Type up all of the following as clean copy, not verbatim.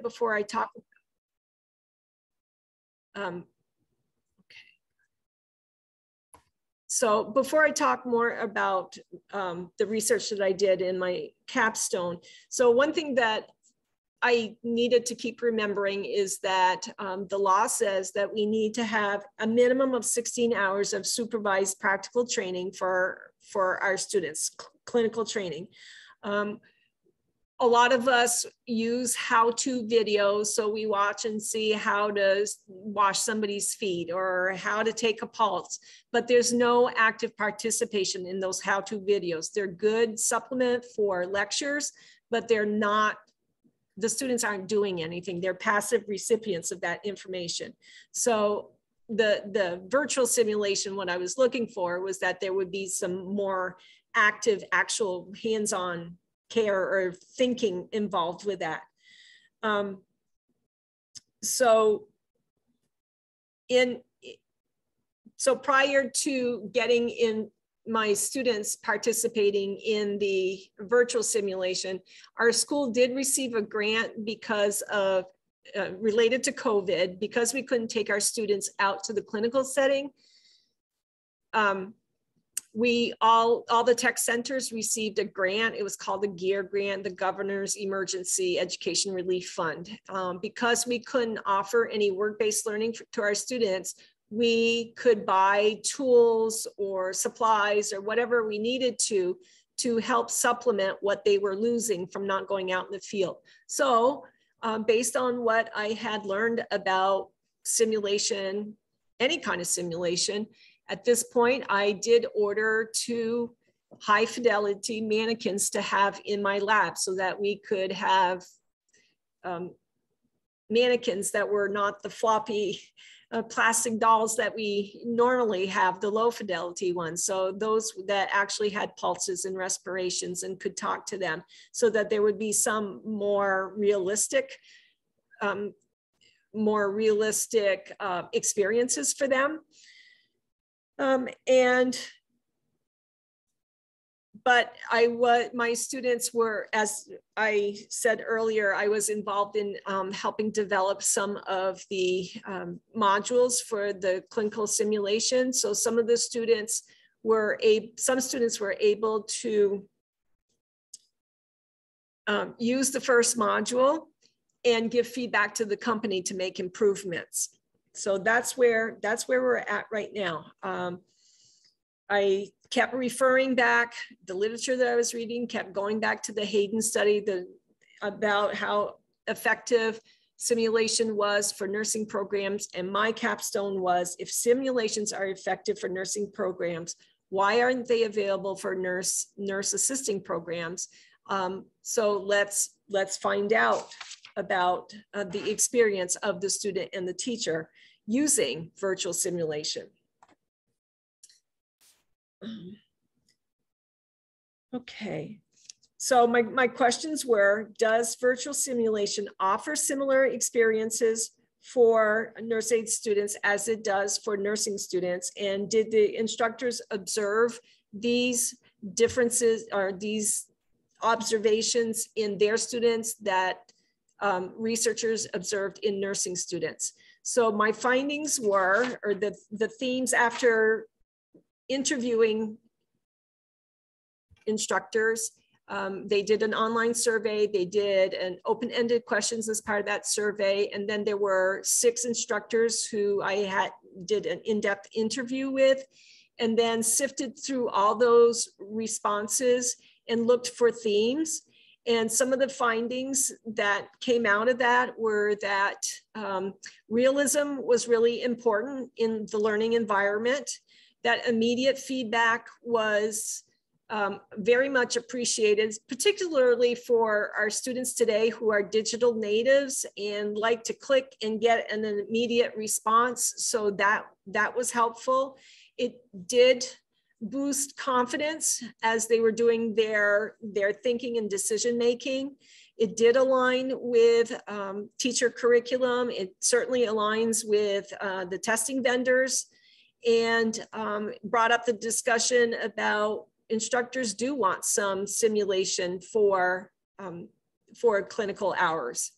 before I talk. So before I talk more about the research that I did in my capstone, so one thing that I needed to keep remembering is that the law says that we need to have a minimum of 16 hours of supervised practical training for our students, clinical training. A lot of us use how-to videos, so we watch and see how to wash somebody's feet or how to take a pulse, but there's no active participation in those how-to videos. They're good supplement for lectures, but they're not, the students aren't doing anything. They're passive recipients of that information. So the virtual simulation, what I was looking for was that there would be some more active, actual hands-on care or thinking involved with that. So prior to getting in my students participating in the virtual simulation, our school did receive a grant because of related to COVID, because we couldn't take our students out to the clinical setting. All the tech centers received a grant. It was called the GEAR grant, the Governor's Emergency Education Relief Fund. Because we couldn't offer any work-based learning to our students, we could buy tools or supplies or whatever we needed to help supplement what they were losing from not going out in the field. So based on what I had learned about simulation, any kind of simulation, at this point, I did order 2 high fidelity mannequins to have in my lab so that we could have mannequins that were not the floppy plastic dolls that we normally have, the low fidelity ones. So those that actually had pulses and respirations and could talk to them, so that there would be some more realistic experiences for them. But my students were, as I said earlier, I was involved in helping develop some of the modules for the clinical simulation. So some of the students were able to use the first module and give feedback to the company to make improvements. So that's where we're at right now. I kept referring back, the literature that I was reading kept going back to the Hayden study about how effective simulation was for nursing programs. And my capstone was, if simulations are effective for nursing programs, why aren't they available for nurse assisting programs? So let's find out about the experience of the student and the teacher using virtual simulation. Okay, so my questions were, does virtual simulation offer similar experiences for nurse aid students as it does for nursing students? And did the instructors observe these differences or these observations in their students that researchers observed in nursing students? So my findings were, or the themes after interviewing instructors, they did an online survey, they did an open-ended questions as part of that survey, and then there were 6 instructors who I did an in-depth interview with, and then sifted through all those responses and looked for themes. And some of the findings that came out of that were that realism was really important in the learning environment, that immediate feedback was very much appreciated, particularly for our students today who are digital natives and like to click and get an immediate response. So that was helpful. It did boost confidence as they were doing their thinking and decision making. It did align with teacher curriculum. It certainly aligns with the testing vendors, and brought up the discussion about instructors do want some simulation for clinical hours.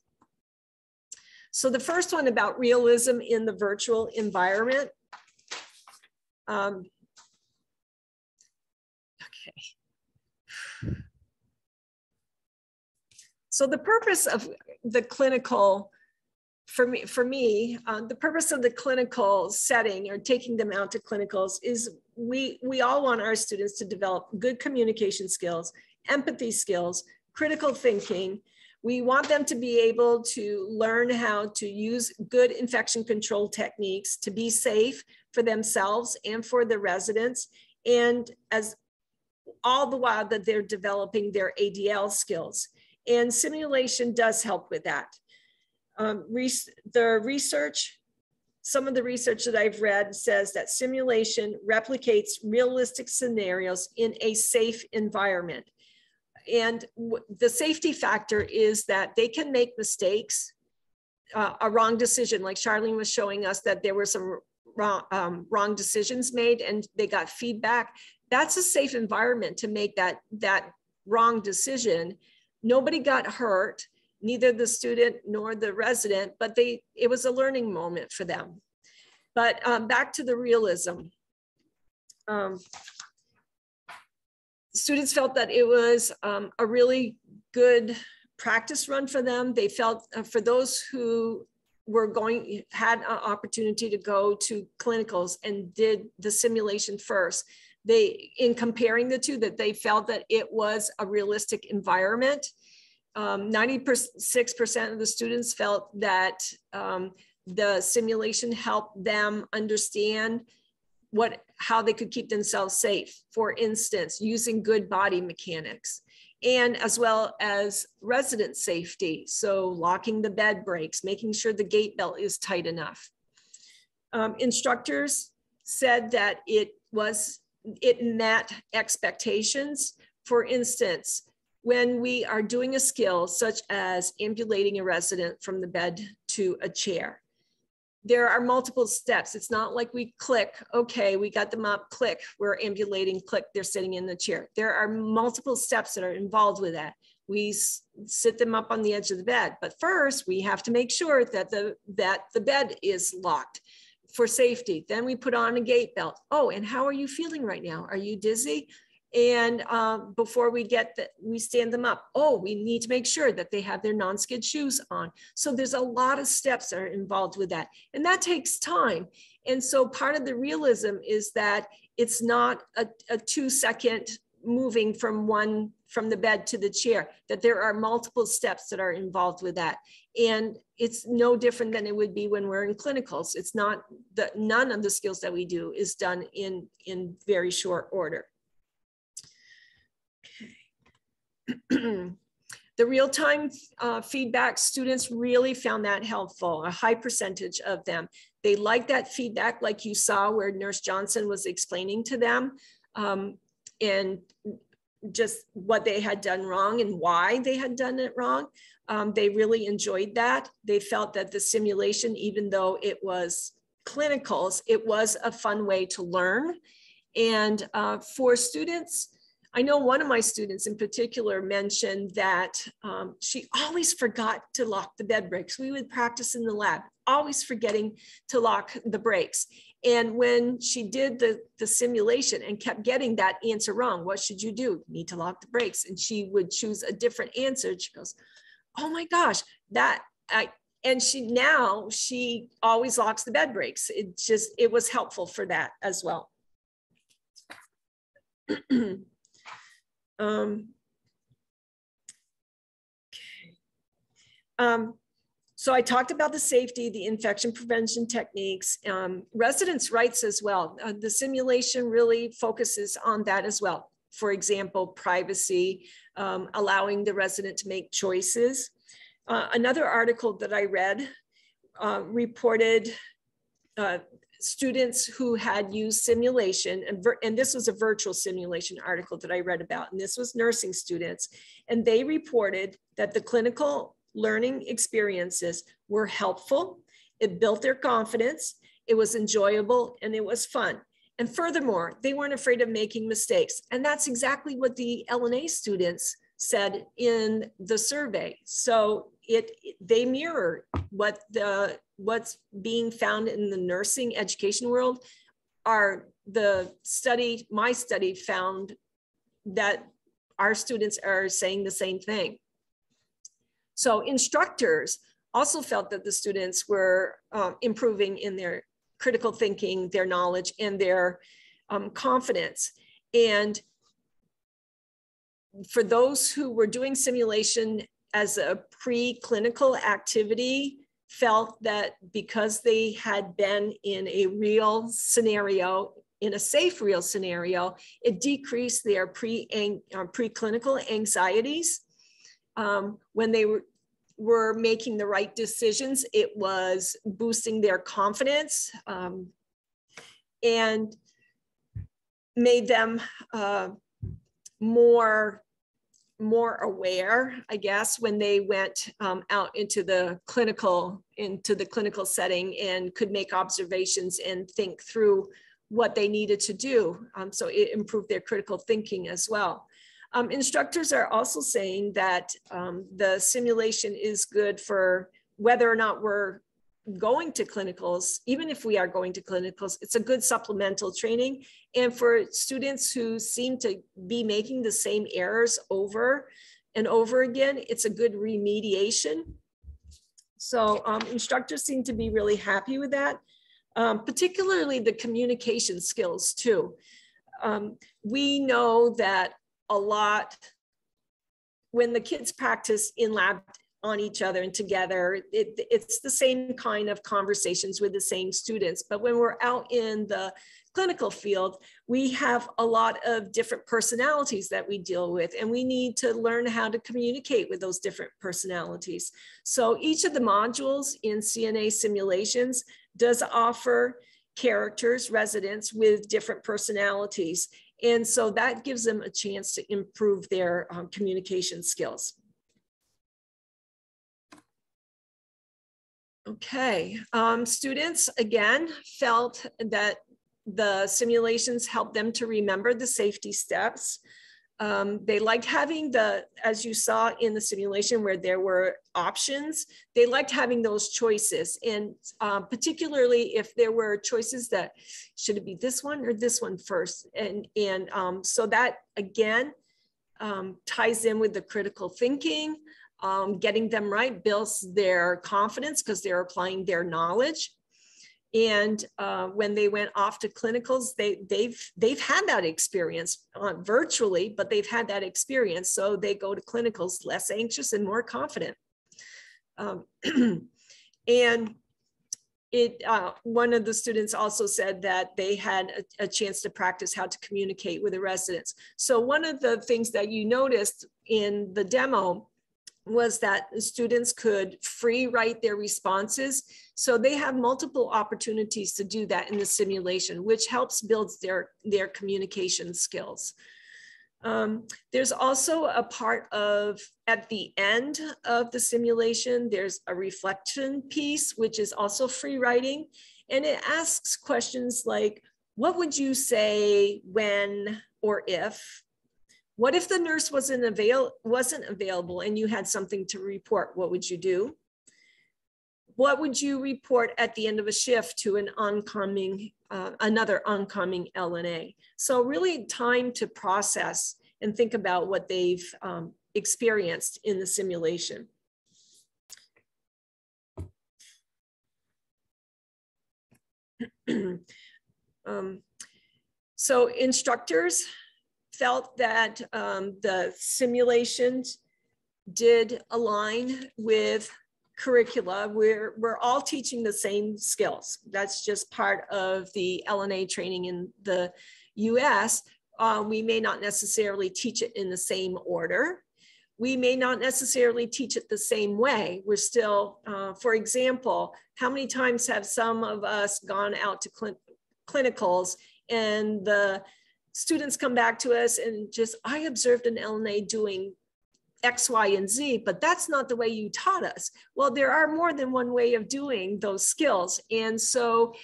So the first one about realism in the virtual environment. Okay. So the purpose of the clinical, for me, the purpose of the clinical setting or taking them out to clinicals is we all want our students to develop good communication skills, empathy skills, critical thinking. We want them to be able to learn how to use good infection control techniques to be safe for themselves and for the residents, and as all the while that they're developing their ADL skills. And simulation does help with that. The research, some of the research that I've read says that simulation replicates realistic scenarios in a safe environment. And the safety factor is that they can make mistakes, a wrong decision, like Charlene was showing us that there were some wrong decisions made and they got feedback. That's a safe environment to make that wrong decision. Nobody got hurt, neither the student nor the resident, but it was a learning moment for them. But back to the realism. Students felt that it was a really good practice run for them. They felt for those who had an opportunity to go to clinicals and did the simulation first, in comparing the two, that they felt that it was a realistic environment. 96% of the students felt that the simulation helped them understand how they could keep themselves safe. For instance, using good body mechanics, and as well as resident safety. So locking the bed breaks, making sure the gate belt is tight enough. Instructors said that it met expectations. For instance, when we are doing a skill such as ambulating a resident from the bed to a chair, there are multiple steps. It's not like we click, okay, we got them up, click, we're ambulating, click, they're sitting in the chair. There are multiple steps that are involved with that. We sit them up on the edge of the bed, but first we have to make sure that the bed is locked for safety. Then we put on a gate belt. Oh, and how are you feeling right now? Are you dizzy? And before we stand them up, oh, we need to make sure that they have their non-skid shoes on. So there's a lot of steps that are involved with that. And that takes time. And so part of the realism is that it's not a 2-second moving from the bed to the chair, that there are multiple steps that are involved with that. And it's no different than it would be when we're in clinicals. It's not that none of the skills that we do is done in very short order. The real-time feedback, students really found that helpful, a high percentage of them. They liked that feedback, like you saw where Nurse Johnson was explaining to them and just what they had done wrong and why they had done it wrong. They really enjoyed that. They felt that the simulation, even though it was clinicals, it was a fun way to learn. And for students, I know one of my students in particular mentioned that she always forgot to lock the bed brakes. We would practice in the lab, always forgetting to lock the brakes. And when she did the simulation and kept getting that answer wrong, what should you do? You need to lock the brakes. And she would choose a different answer. She goes, oh my gosh, and she always locks the bed brakes. It was helpful for that as well. So I talked about the safety, the infection prevention techniques, residents' rights as well. The simulation really focuses on that as well. For example, privacy, allowing the resident to make choices. Another article that I read reported students who had used simulation, and this was a virtual simulation article that I read about, and this was nursing students, and they reported that the clinical learning experiences were helpful, it built their confidence, it was enjoyable, and it was fun. And furthermore, they weren't afraid of making mistakes. And that's exactly what the LNA students said in the survey. So they mirror what's being found in the nursing education world. My study found that our students are saying the same thing. So instructors also felt that the students were improving in their critical thinking, their knowledge, and their confidence. And for those who were doing simulation as a preclinical activity, felt that because they had been in a real scenario, in a safe real scenario, it decreased their preclinical anxieties. When they were making the right decisions, it was boosting their confidence and made them more aware, I guess, when they went out into the clinical setting and could make observations and think through what they needed to do. So it improved their critical thinking as well. Instructors are also saying that the simulation is good for whether or not we're going to clinicals. Even if we are going to clinicals, it's a good supplemental training. And for students who seem to be making the same errors over and over again, it's a good remediation. So instructors seem to be really happy with that, particularly the communication skills too. We know that a lot, when the kids practice in lab on each other and together, it's the same kind of conversations with the same students. But when we're out in the clinical field, we have a lot of different personalities that we deal with, and we need to learn how to communicate with those different personalities. So each of the modules in CNA simulations does offer characters, residents with different personalities. And so that gives them a chance to improve their communication skills. Okay, students again felt that the simulations helped them to remember the safety steps. They liked having as you saw in the simulation where there were options, they liked having those choices. And particularly if there were choices that, should it be this one or this one first? And so that again, ties in with the critical thinking. Getting them right builds their confidence because they're applying their knowledge. And when they went off to clinicals, they've had that experience virtually, but they've had that experience. So they go to clinicals less anxious and more confident. And one of the students also said that they had a chance to practice how to communicate with the residents. So one of the things that you noticed in the demo was that the students could free write their responses. So they have multiple opportunities to do that in the simulation, which helps build their communication skills. There's also a part at the end of the simulation, there's a reflection piece, which is also free writing. And it asks questions like, what would you say when or if? What if the nurse wasn't available and you had something to report? What would you do? What would you report at the end of a shift to an another oncoming LNA? So really time to process and think about what they've experienced in the simulation. So instructors felt that the simulations did align with curricula. We're all teaching the same skills. That's just part of the LNA training in the US. We may not necessarily teach it in the same order. We may not necessarily teach it the same way. We're still, for example, how many times have some of us gone out to clinicals and the students come back to us and just, I observed an LNA doing X, Y, and Z, but that's not the way you taught us. Well, there are more than one way of doing those skills. And so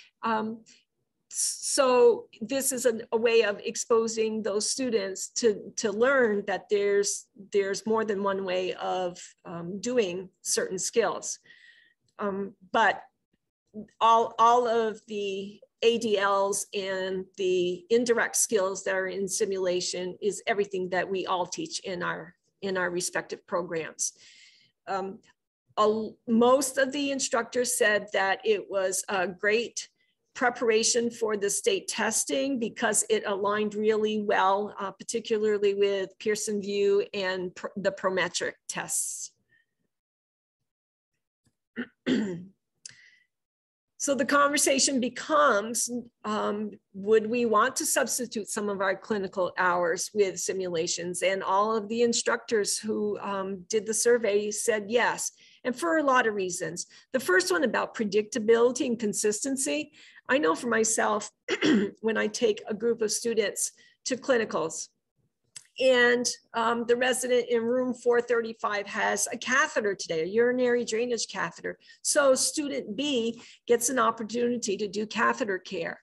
so this is a way of exposing those students to learn that there's more than one way of doing certain skills. But all of the ADLs and the indirect skills that are in simulation is everything that we all teach in our respective programs. Most of the instructors said that it was a great preparation for the state testing because it aligned really well, particularly with Pearson VUE and the Prometric tests. So the conversation becomes, would we want to substitute some of our clinical hours with simulations? And all of the instructors who did the survey said yes, and for a lot of reasons. The first one about predictability and consistency. I know for myself, when I take a group of students to clinicals, and the resident in room 435 has a catheter today, a urinary drainage catheter. So student B gets an opportunity to do catheter care.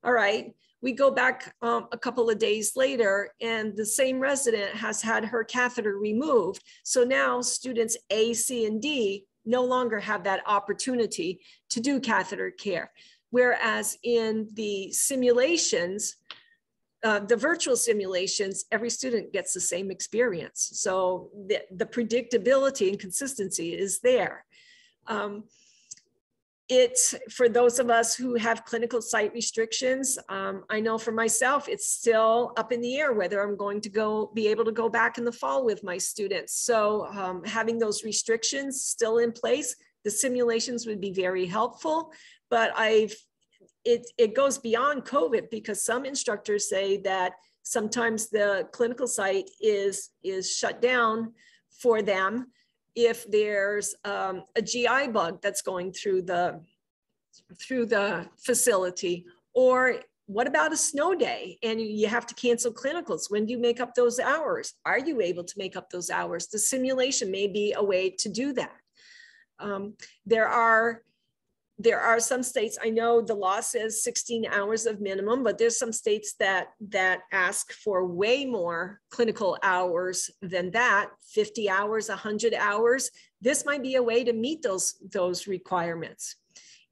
All right, we go back a couple of days later and the same resident has had her catheter removed. So now students A, C, and D no longer have that opportunity to do catheter care. Whereas in the simulations, the virtual simulations, every student gets the same experience. So the predictability and consistency is there. It's for those of us who have clinical site restrictions. I know for myself, it's still up in the air whether I'm going to be able to go back in the fall with my students. So having those restrictions still in place, the simulations would be very helpful, but it goes beyond COVID because some instructors say that sometimes the clinical site is shut down for them if there's a GI bug that's going through the facility. Or what about a snow day and you have to cancel clinicals? When do you make up those hours? Are you able to make up those hours? The simulation may be a way to do that. There are some states, I know the law says 16 hours of minimum, but there's some states that ask for way more clinical hours than that, 50 hours, 100 hours. This might be a way to meet those requirements.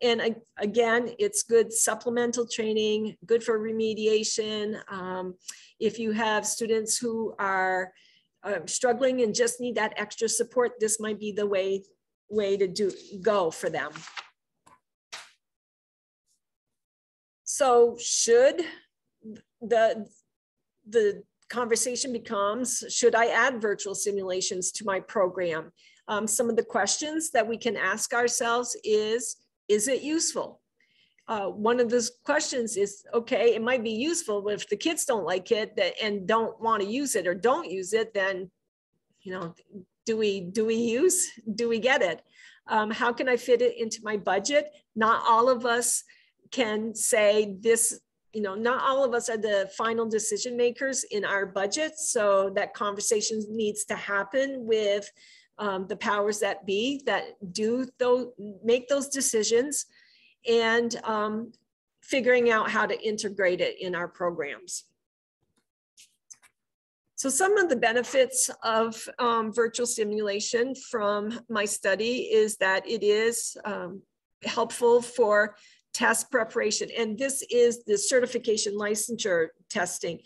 And again, it's good supplemental training, good for remediation. If you have students who are struggling and just need that extra support, this might be the way to go for them. So should the conversation becomes, should I add virtual simulations to my program? Some of the questions that we can ask ourselves is it useful? One of those questions is, okay, it might be useful, but if the kids don't like it and don't want to use it or don't use it, then, do we get it? How can I fit it into my budget? Not all of us can say this, not all of us are the final decision makers in our budget. So that conversation needs to happen with the powers that be that make those decisions, and figuring out how to integrate it in our programs. So some of the benefits of virtual simulation from my study is that it is helpful for test preparation. And this is the certification licensure testing.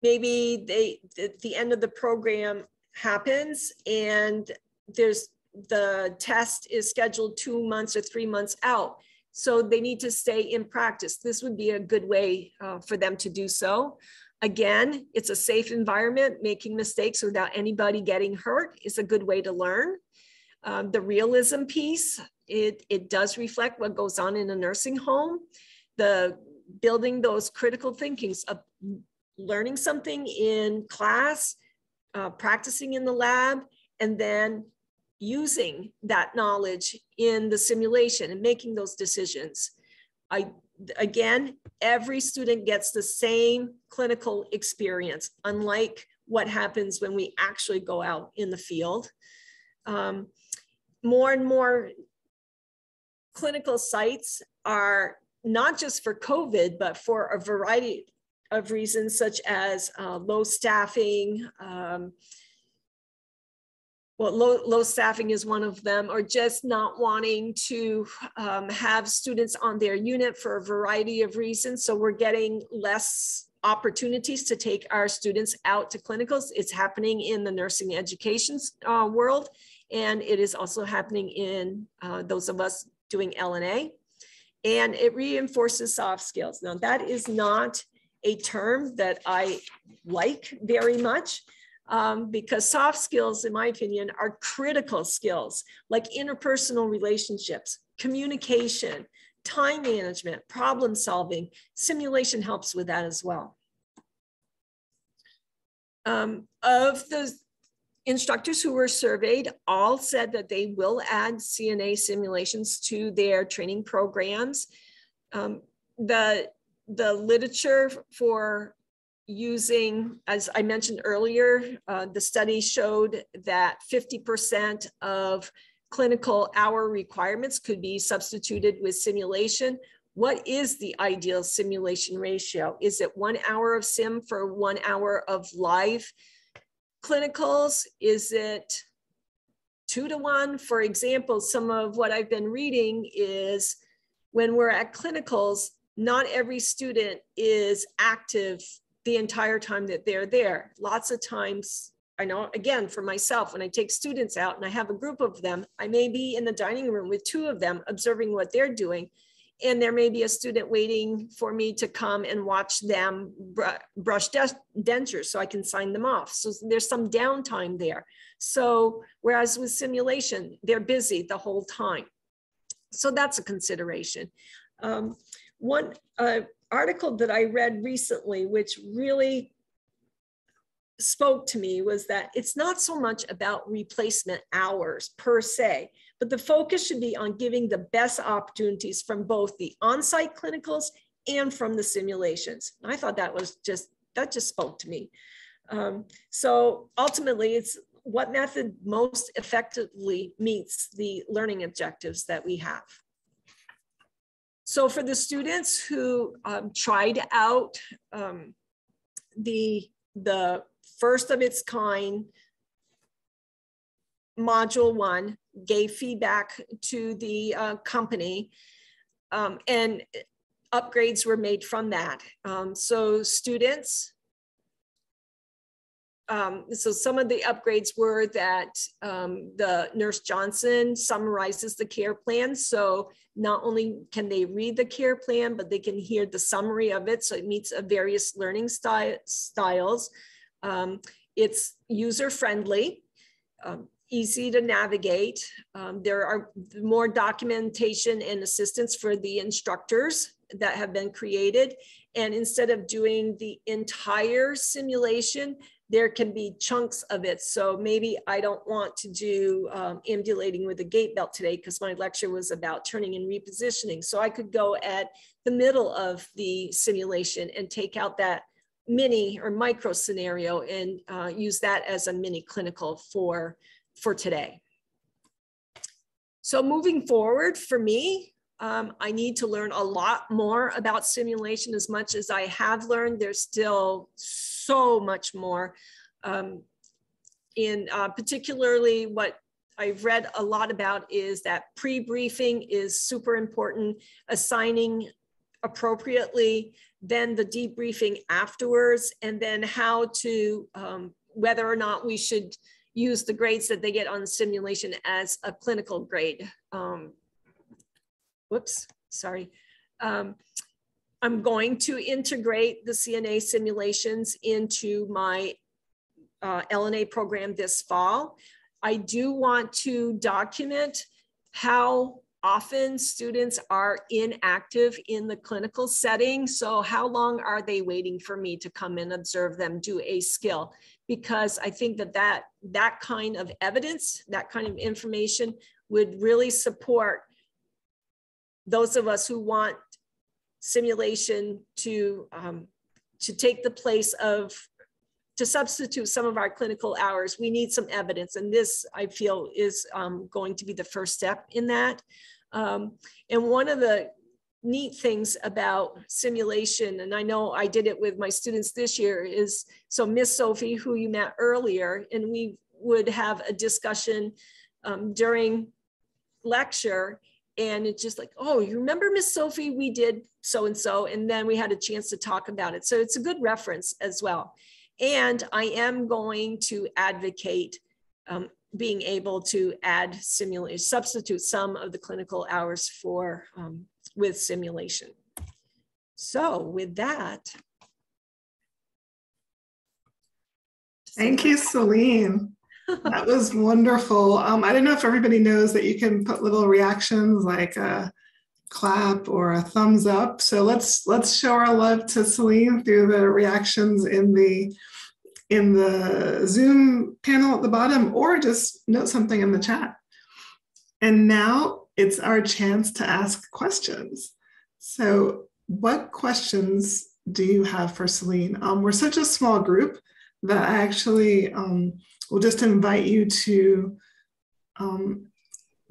Maybe the end of the program happens and the test is scheduled 2 months or 3 months out. So they need to stay in practice. This would be a good way for them to do so. Again, it's a safe environment. Making mistakes without anybody getting hurt is a good way to learn. The realism piece, it does reflect what goes on in a nursing home. The building those critical thinkings of learning something in class, practicing in the lab, and then using that knowledge in the simulation and making those decisions. Again, every student gets the same clinical experience, unlike what happens when we actually go out in the field. More and more clinical sites are not just for COVID, but for a variety of reasons, such as low staffing. Low staffing is one of them, or just not wanting to have students on their unit for a variety of reasons. So we're getting less opportunities to take our students out to clinicals. It's happening in the nursing education world, and it is also happening in those of us doing LNA. And it reinforces soft skills. Now, that is not a term that I like very much. Because soft skills, in my opinion, are critical skills like interpersonal relationships, communication, time management, problem solving. Simulation helps with that as well. Of the instructors who were surveyed, all said that they will add CNA simulations to their training programs. The literature for using, as I mentioned earlier, the study showed that 50% of clinical hour requirements could be substituted with simulation. What is the ideal simulation ratio? Is it 1 hour of sim for 1 hour of live clinicals? Is it 2 to 1? For example, some of what I've been reading is when we're at clinicals, not every student is active the entire time that they're there. Lots of times, I know, again, for myself, when I take students out and I have a group of them, I may be in the dining room with 2 of them observing what they're doing. And there may be a student waiting for me to come and watch them brush dentures so I can sign them off. So there's some downtime there. So whereas with simulation, they're busy the whole time. So that's a consideration. One article that I read recently, which really spoke to me, was that it's not so much about replacement hours per se, but the focus should be on giving the best opportunities from both the on-site clinicals and from the simulations. And I thought that just spoke to me. So ultimately, it's what method most effectively meets the learning objectives that we have. So for the students who tried out the first of its kind module 1, gave feedback to the company, and upgrades were made from that. So students, so some of the upgrades were that the Nurse Johnson summarizes the care plan. So not only can they read the care plan, but they can hear the summary of it. So it meets various learning styles. It's user-friendly, easy to navigate. There are more documentation and assistance for the instructors that have been created. And instead of doing the entire simulation, there can be chunks of it. So maybe I don't want to do ambulating with a gait belt today because my lecture was about turning and repositioning. So I could go at the middle of the simulation and take out that mini or micro scenario and use that as a mini clinical for today. So moving forward for me, I need to learn a lot more about simulation. As much as I have learned, there's still so much more. Particularly what I've read a lot about is that pre-briefing is super important, assigning appropriately, then the debriefing afterwards, and then how to, whether or not we should use the grades that they get on simulation as a clinical grade. Whoops, sorry. I'm going to integrate the CNA simulations into my LNA program this fall. I do want to document how often students are inactive in the clinical setting. So how long are they waiting for me to come and observe them do a skill? Because I think that kind of evidence, that kind of information would really support those of us who want simulation to take the place of, to substitute some of our clinical hours. We need some evidence, and this, I feel, is going to be the first step in that. And one of the neat things about simulation, and I know I did it with my students this year, is so Miss Sophie, who you met earlier, and we would have a discussion during lecture, and it's just like, oh, you remember Miss Sophie, we did so and so, and then we had a chance to talk about it. So it's a good reference as well. And I am going to advocate being able to add simulation, substitute some of the clinical hours for with simulation. So with that. Thank you, Celine. That was wonderful. I don't know if everybody knows that you can put little reactions like a clap or a thumbs up. So let's show our love to Celine through the reactions in the Zoom panel at the bottom, or just note something in the chat. And now it's our chance to ask questions. So what questions do you have for Celine? We're such a small group that I actually will just invite you to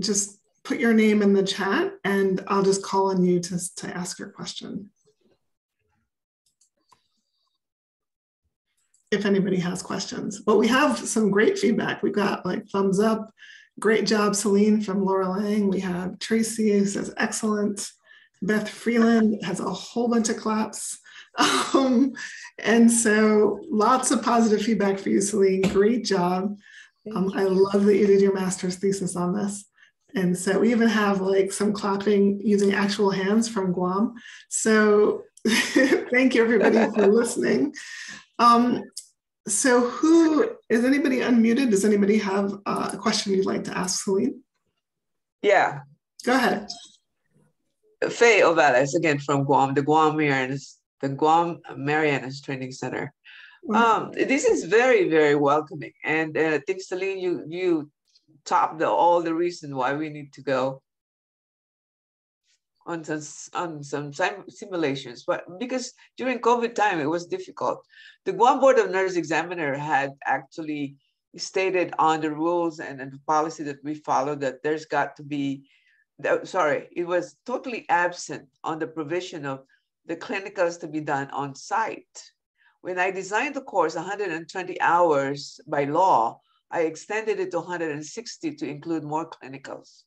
just put your name in the chat, and I'll just call on you to ask your question. If anybody has questions. But we have some great feedback. We've got like thumbs up, great job, Celine, from Laura Lang. We have Tracy who says excellent. Beth Freeland has a whole bunch of claps. And so lots of positive feedback for you, Celine. Great job. I love that you did your master's thesis on this. And so we even have like some clapping using actual hands from Guam. So thank you everybody for listening. So is anybody unmuted? Does anybody have a question you'd like to ask Celine? Yeah. Go ahead. Faye Ovales, again from Guam, the Guam Marianas Training Center. This is very, very welcoming. And I think, Celine, you topped all the reason why we need to go on some simulations, but because during COVID time, it was difficult. The Guam Board of Nurse Examiner had actually stated on the rules and the policy that we follow that there's got to be, it was totally absent on the provision of the clinicals to be done on site. When I designed the course 120 hours by law, I extended it to 160 to include more clinicals,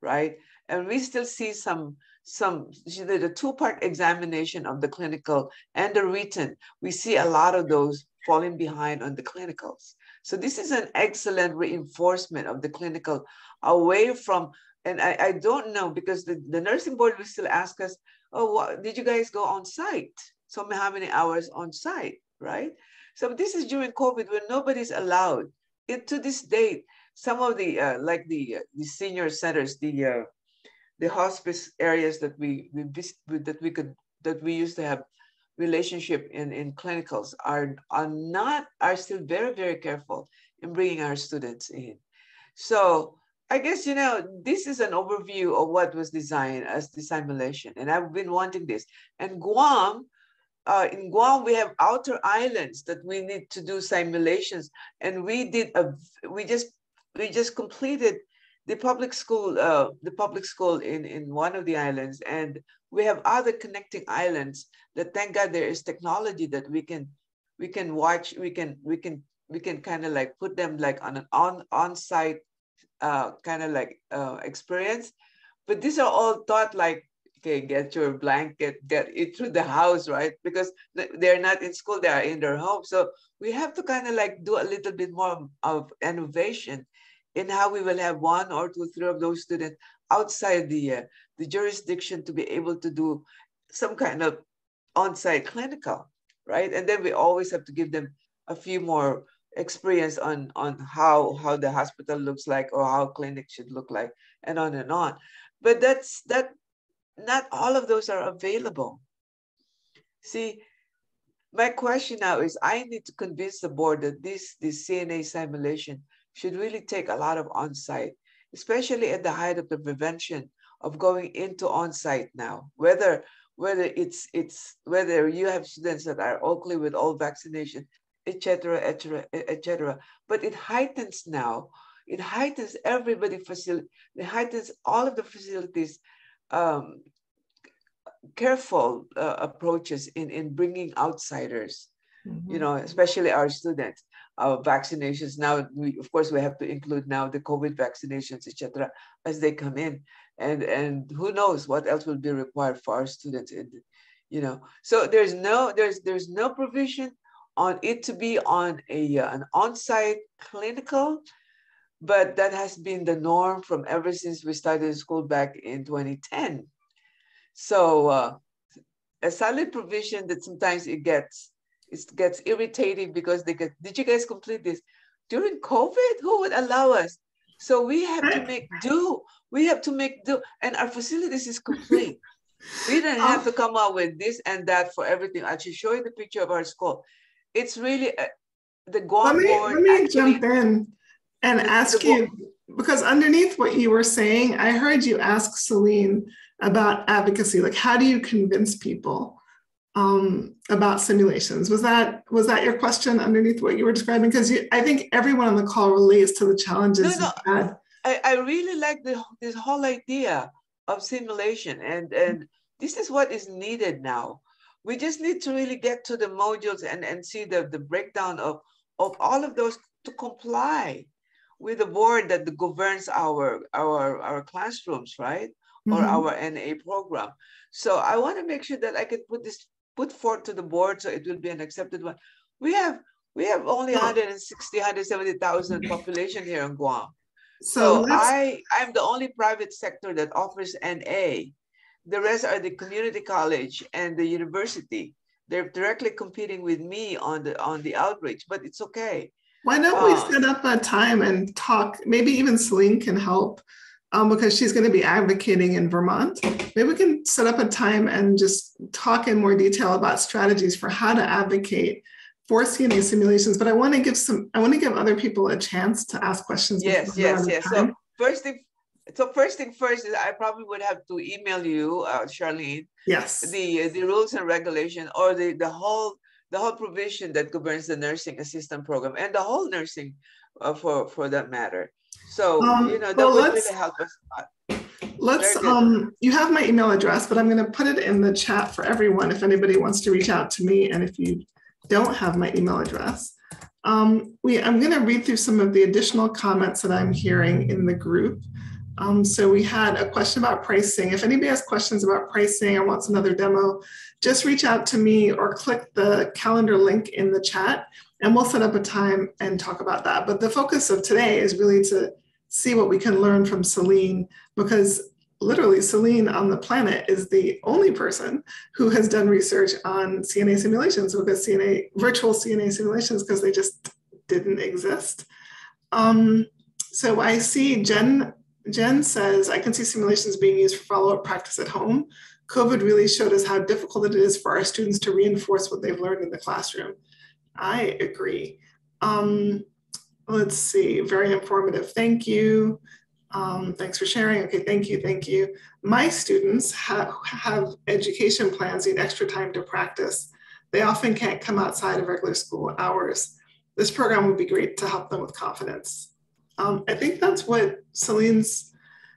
right? And we still see the two-part examination of the clinical and the written. We see a lot of those falling behind on the clinicals. So this is an excellent reinforcement of the clinical away from, and I don't know, because the nursing board will still ask us, oh, did you guys go on site? So how many hours on site, right? So this is during COVID when nobody's allowed. To this date, some of the like the senior centers, the hospice areas that we used to have relationship in clinicals are still very, very careful in bringing our students in. So I guess, this is an overview of what was designed as the simulation, and I've been wanting this. And Guam, in Guam, we have outer islands that we need to do simulations, and we just completed the public school in one of the islands, and we have other connecting islands that, thank God, there is technology that we can watch, we can kind of like put them like on an on-site kind of like experience. But these are all taught like, okay, get your blanket, get it through the house, right? Because they're not in school, they are in their home. So we have to kind of like do a little bit more of innovation in how we will have 1 or 2, 3 of those students outside the jurisdiction to be able to do some kind of on-site clinical, right? And then we always have to give them a few more experience on how the hospital looks like or how clinic should look like, and on and on. But not all of those are available. See, my question now is I need to convince the board that this CNA simulation should really take a lot of on-site, especially at the height of the prevention of going into on-site now, whether you have students that are okay with all vaccination, et cetera. But it heightens now. It heightens everybody it heightens all of the facilities careful approaches in bringing outsiders, Mm-hmm. you know, especially our students. Our vaccinations now, of course, we have to include now the COVID vaccinations, etc., as they come in, and who knows what else will be required for our students, you know. So there's no provision on it to be on an on-site clinical, but that has been the norm from ever since we started school back in 2010. So a solid provision that sometimes it gets irritating because they get, did you guys complete this during COVID? Who would allow us? So we have to make do. We have to make do, and our facilities is complete. We didn't have to come up with this and that for everything. I should show you the picture of our school. It's really the Guam board. Let me jump in and ask you, because underneath what you were saying, I heard you ask Celine about advocacy. Like, how do you convince people about simulations? Was that your question underneath what you were describing? Because I think everyone on the call relates to the challenges you had. I really like this whole idea of simulation, and this is what is needed now. We just need to really get to the modules and see the breakdown of all of those to comply with the board that governs our classrooms, right? Mm-hmm. Or our NA program. So I want to make sure that I can put forth to the board so it will be an accepted one. We have only 170,000 population here in Guam. So I'm the only private sector that offers NA. The rest are the community college and the university. They're directly competing with me on the outreach, but it's okay. Why don't we set up a time and talk? Maybe even Celine can help because she's going to be advocating in Vermont. Maybe we can set up a time and just talk in more detail about strategies for how to advocate for CNA simulations. But I want to give other people a chance to ask questions. Yes. So first thing first is I probably would have to email you, Charlene. Yes. The rules and regulation, or the whole provision that governs the nursing assistant program and the whole nursing for that matter. So that would really help us a lot. You have my email address, but I'm going to put it in the chat for everyone if anybody wants to reach out to me, and if you don't have my email address. I'm going to read through some of the additional comments that I'm hearing in the group. So we had a question about pricing. If anybody has questions about pricing or wants another demo, just reach out to me or click the calendar link in the chat, and we'll set up a time and talk about that. But the focus of today is really to see what we can learn from Celine, because literally Celine on the planet is the only person who has done research on CNA simulations, because virtual CNA simulations, because they just didn't exist. So I see Jen says, I can see simulations being used for follow-up practice at home. COVID really showed us how difficult it is for our students to reinforce what they've learned in the classroom. I agree. Let's see, very informative. Thank you. Thanks for sharing. Okay, thank you. My students have education plans, need extra time to practice. They often can't come outside of regular school hours. This program would be great to help them with confidence. I think that's what Celine's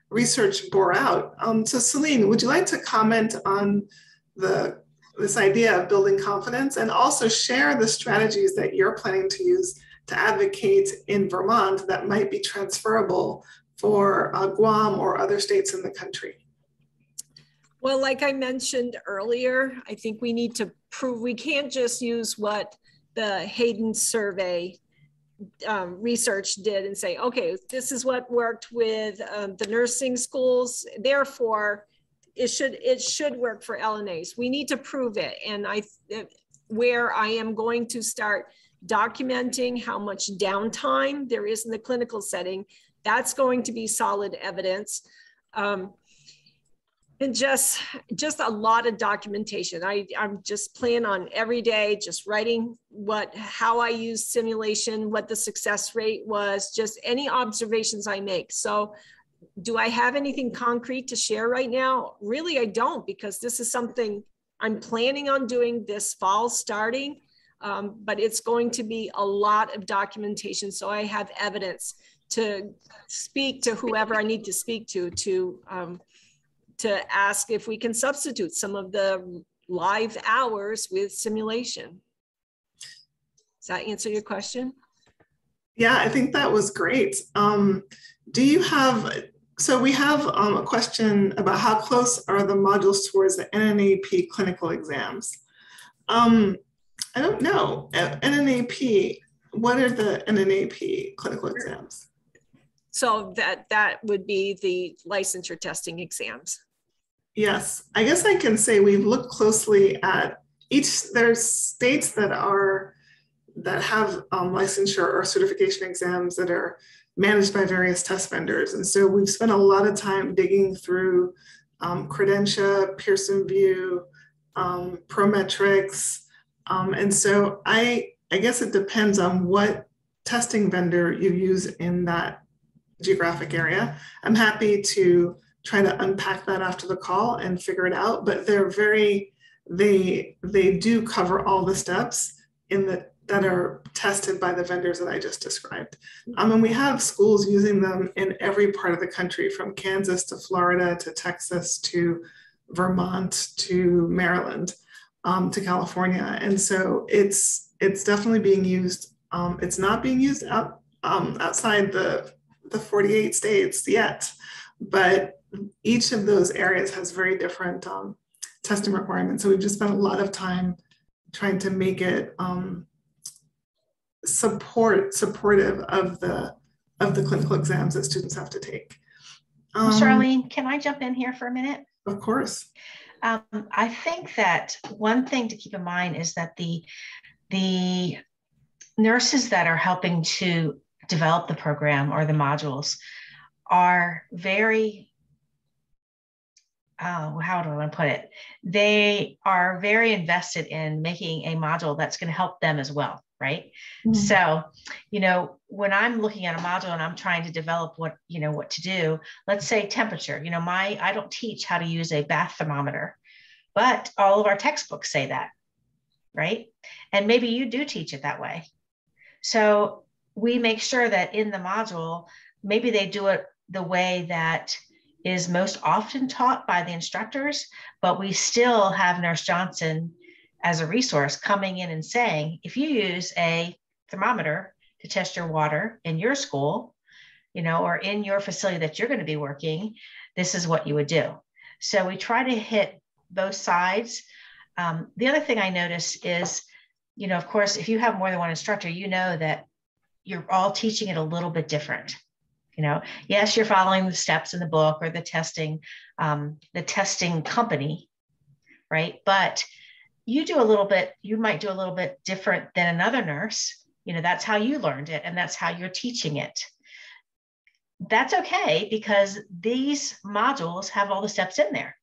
research bore out. So Celine, would you like to comment on this idea of building confidence, and also share the strategies that you're planning to use to advocate in Vermont that might be transferable for Guam or other states in the country? Well, like I mentioned earlier, I think we need to prove, we can't just use what the Hayden survey research did and say, okay, this is what worked with the nursing schools, therefore it should work for LNAs. We need to prove it. And where I am going to start documenting how much downtime there is in the clinical setting, that's going to be solid evidence. And just a lot of documentation. I'm just planning on every day, just writing how I use simulation, what the success rate was, just any observations I make. So do I have anything concrete to share right now? Really, I don't, because this is something I'm planning on doing this fall starting, but it's going to be a lot of documentation. So I have evidence to speak to whoever I need to speak to to ask if we can substitute some of the live hours with simulation. Does that answer your question? Yeah, I think that was great. Do you have, so we have a question about how close are the modules towards the NNAP clinical exams? I don't know. NNAP, what are the NNAP clinical exams? So that would be the licensure testing exams. Yes, I guess I can say we've looked closely at each, there's states that have licensure or certification exams that are managed by various test vendors. And so we've spent a lot of time digging through Credentia, Pearson VUE, Prometrics. And so I guess it depends on what testing vendor you use in that geographic area. I'm happy to try to unpack that after the call and figure it out, but they're they do cover all the steps that are tested by the vendors that I just described. And we have schools using them in every part of the country, from Kansas to Florida to Texas to Vermont to Maryland to California. And so it's definitely being used. It's not being used outside the 48 states yet, but each of those areas has very different testing requirements. So we've just spent a lot of time trying to make it supportive of the clinical exams that students have to take. Charlene, can I jump in here for a minute? Of course. I think that one thing to keep in mind is that the nurses that are helping to develop the program or the modules are very, how do I want to put it? They are very invested in making a module that's going to help them as well, right? Mm-hmm. So, when I'm looking at a module and I'm trying to develop what to do, let's say temperature, I don't teach how to use a bath thermometer, but all of our textbooks say that, right? And maybe you do teach it that way. So we make sure that in the module, maybe they do it the way that is most often taught by the instructors, but we still have Nurse Johnson as a resource coming in and saying, if you use a thermometer to test your water in your school, or in your facility that you're going to be working, this is what you would do. So we try to hit both sides. The other thing I noticed is, of course, if you have more than one instructor, that you're all teaching it a little bit different. Yes, you're following the steps in the book or the testing company, right? But you might do a little bit different than another nurse. That's how you learned it and that's how you're teaching it. That's okay, because these modules have all the steps in there.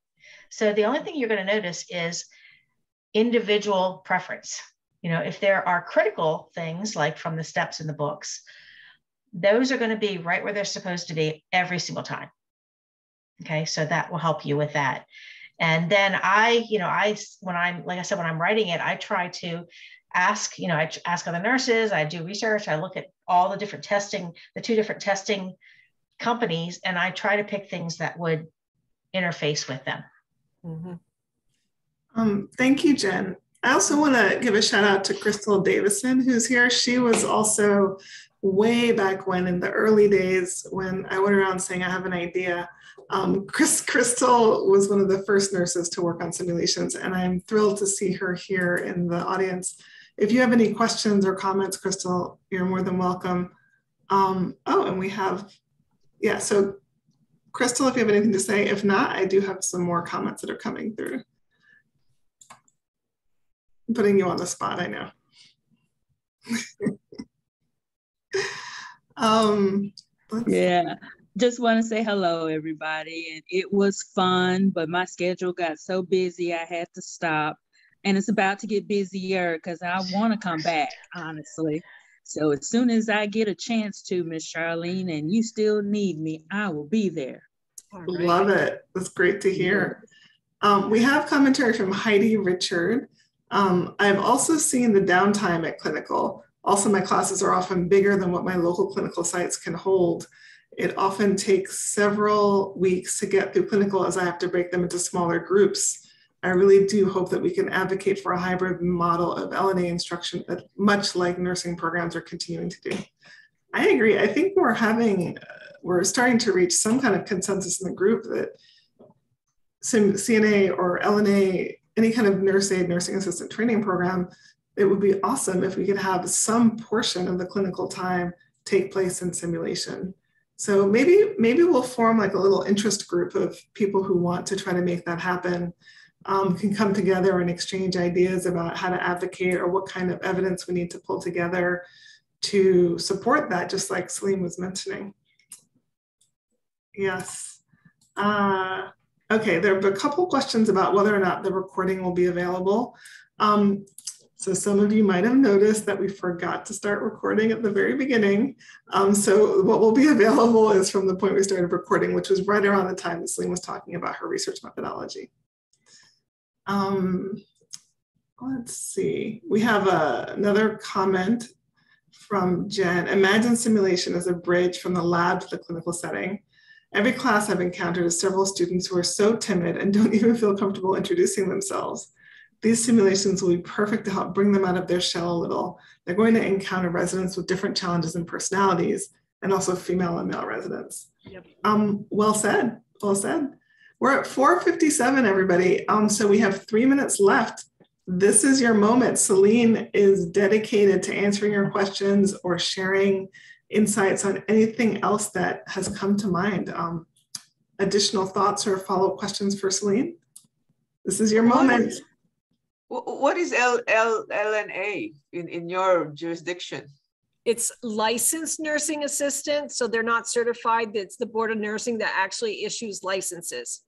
So the only thing you're going to notice is individual preference. If there are critical things like from the steps in the books, those are going to be right where they're supposed to be every single time. Okay, so that will help you with that. And then when I'm writing it, I try to ask, I ask other nurses, I do research, I look at all the different testing, the 2 different testing companies, and I try to pick things that would interface with them. Mm-hmm. Thank you, Jen. I also want to give a shout out to Crystal Davison, who's here. She was also way back when, in the early days, when I went around saying I have an idea. Crystal was one of the first nurses to work on simulations, and I'm thrilled to see her here in the audience. If you have any questions or comments, Crystal, you're more than welcome. And we have, so Crystal, if you have anything to say. If not, I do have some more comments that are coming through. I'm putting you on the spot, I know. Yeah, just want to say hello, everybody. And it was fun, but my schedule got so busy, I had to stop. And it's about to get busier because I want to come back, honestly. So as soon as I get a chance to, Miss Charlene, and you still need me, I will be there. Right. Love it. That's great to hear. We have commentary from Heidi Richard. I've also seen the downtime at clinical. Also, my classes are often bigger than what my local clinical sites can hold. It often takes several weeks to get through clinical, as I have to break them into smaller groups. I really do hope that we can advocate for a hybrid model of LNA instruction, that much like nursing programs are continuing to do. I agree. I think we're starting to reach some kind of consensus in the group that CNA or LNA, any kind of nurse aid, nursing assistant training program, it would be awesome if we could have some portion of the clinical time take place in simulation. So maybe we'll form like a little interest group of people who want to try to make that happen, can come together and exchange ideas about how to advocate or what kind of evidence we need to pull together to support that, just like Celine was mentioning. Yes. Okay, there are a couple questions about whether or not the recording will be available. So some of you might have noticed that we forgot to start recording at the very beginning. So what will be available is from the point we started recording, which was right around the time that Celine was talking about her research methodology. Let's see, we have another comment from Jen. Imagine simulation as a bridge from the lab to the clinical setting. Every class I've encountered is several students who are so timid and don't even feel comfortable introducing themselves. These simulations will be perfect to help bring them out of their shell a little. They're going to encounter residents with different challenges and personalities, and also female and male residents. Yep. Well said, well said. We're at 4:57, everybody. So we have 3 minutes left. This is your moment. Celine is dedicated to answering your questions or sharing insights on anything else that has come to mind. Additional thoughts or follow-up questions for Celine? This is your moment. What is LNA in your jurisdiction? It's licensed nursing assistant, so they're not certified. It's the Board of Nursing that actually issues licenses.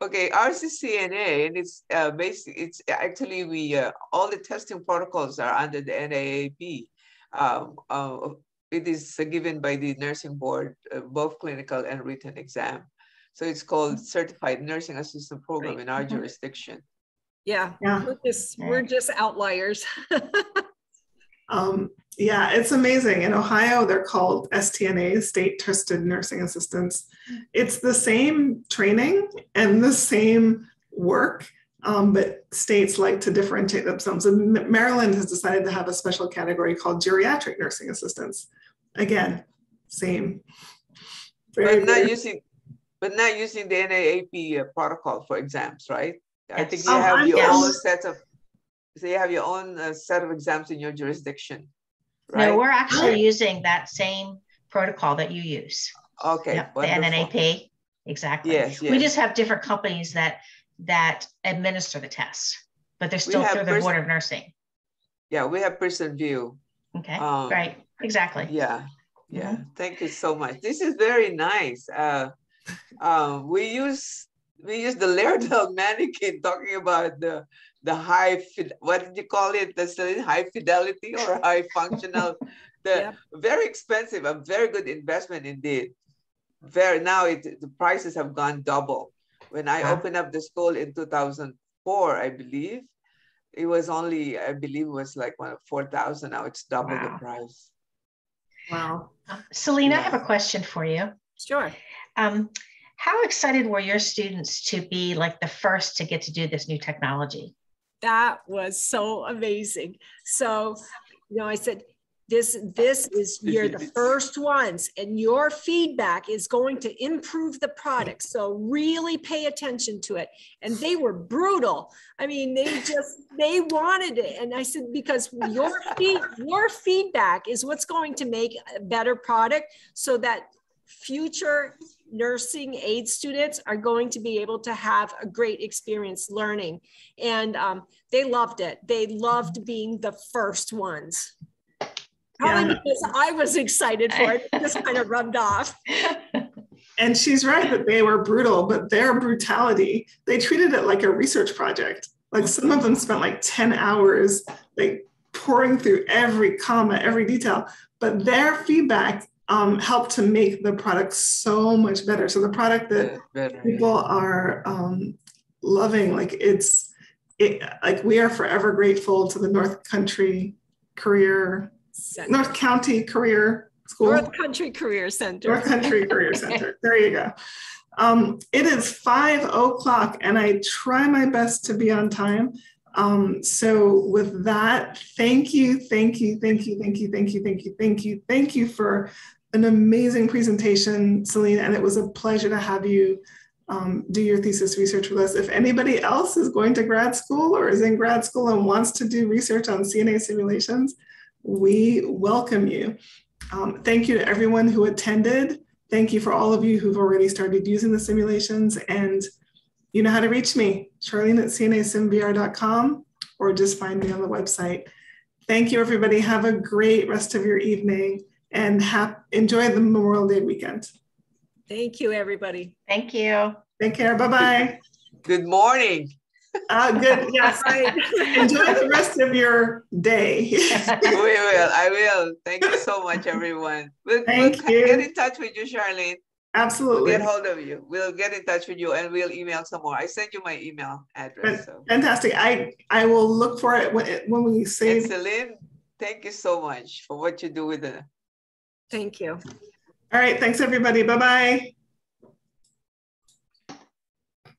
Okay, ours is CNA, and it's it's actually all the testing protocols are under the NAAP. It is given by the nursing board, both clinical and written exam. So it's called Certified Nursing Assistant Program in our jurisdiction. Yeah. We're just outliers. Yeah, it's amazing. In Ohio, they're called STNAs, State Trusted Nursing Assistants. It's the same training and the same work, but states like to differentiate themselves. And Maryland has decided to have a special category called geriatric nursing assistants. Again, same. But not using the NAAP protocol for exams, right? I think you have your own set of, so you have your own set of exams in your jurisdiction, right? No, we're actually using that same protocol that you use. Okay, yep, the NNAP, exactly. Yes, yes. We just have different companies that administer the tests, but they're still through the Board of Nursing. Yeah, we have Person View. Okay, right, exactly. Yeah, yeah. Thank you so much. This is very nice. We use the Lairdale mannequin talking about the what did you call it? The high fidelity or high functional, very expensive, a very good investment indeed. Now the prices have gone double. When I opened up the school in 2004, I believe, it was only, like 4,000. Now it's double the price. Wow. Celine, I have a question for you. Sure. How excited were your students to be like the first to get to do this new technology? That was so amazing. So, I said, this is, you're the first ones, and your feedback is going to improve the product. So really pay attention to it. And they were brutal. I mean, they wanted it. And I said, because your feedback is what's going to make a better product, so that future nursing aid students are going to be able to have a great experience learning. And they loved it. They loved being the first ones. Probably because I was excited for it. It just kind of rubbed off. And she's right that they were brutal, but their brutality, they treated it like a research project. Like some of them spent like 10 hours, like pouring through every comma, every detail, but their feedback helped to make the product so much better. So the product that people are loving, like we are forever grateful to the North County Career school? North Country Career Center. North Country Career Center. There you go. It is 5:00 and I try my best to be on time. So with that, thank you for an amazing presentation, Celine, and it was a pleasure to have you do your thesis research with us. If anybody else is going to grad school or is in grad school and wants to do research on CNA simulations, we welcome you. Thank you to everyone who attended. Thank you for all of you who've already started using the simulations, and you know how to reach me, Charlene@cnasimbr.com, or just find me on the website. Thank you, everybody. Have a great rest of your evening and enjoy the Memorial Day weekend. Thank you, everybody. Thank you. Take care. Bye-bye. Good morning. Good. Yes. Enjoy the rest of your day. I will. Thank you so much, everyone. We'll get in touch with you, Charlene. Absolutely. We'll get hold of you. We'll get in touch with you and we'll email some more. I sent you my email address. So. Fantastic. I will look for it when we save. And Celine, thank you so much for what you do with it. Thank you. All right. Thanks, everybody. Bye-bye.